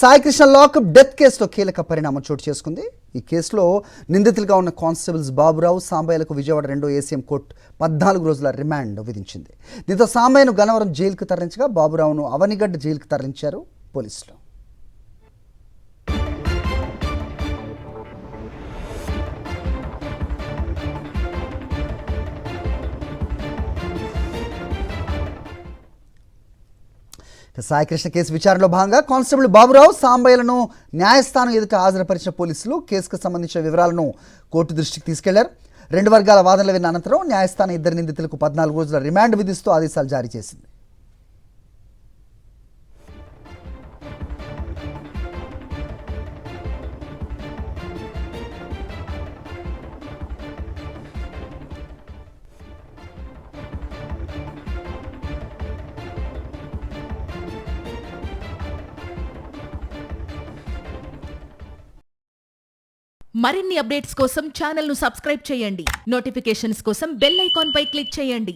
Saikrishna lockup death కేసులో కీలక పరిణామం చోటు చేసుకుంది. ఈ కేసులో నిందితులుగా ఉన్న కానిస్టేబుల్స్ బాబురావు, సాంబయ్యలకు విజయవాడ 2వ ఏసీఎం కోర్టు 14 రోజుల రిమాండ్ విధించింది. దీంతో సాంబయ్యను గన్నవరం జైలుకు తరలించగా బాబురావును అవనిగడ్డ జైలుకు తరలించారు పోలీసులు. సాయికృష్ణ కేసు విచారణలో భాగంగా కానిస్టేబుల్ బాబురావు, సాంబయ్యలను న్యాయస్థానం ఎదుట హాజరుపరిచిన పోలీసులు కేసుకు సంబంధించిన వివరాలను కోర్టు దృష్టికి తీసుకెళ్లారు. 2 వర్గాల వాదనలు విన్న అనంతరం న్యాయస్థానం ఇద్దరు నిందితులకు 14 రోజుల రిమాండ్ విధిస్తూ ఆదేశాలు జారీ చేసింది. మరిన్ని అప్డేట్స్ కోసం ఛానల్ ను సబ్స్క్రైబ్ చేయండి. నోటిఫికేషన్స్ కోసం బెల్ ఐకాన్ పై క్లిక్ చేయండి.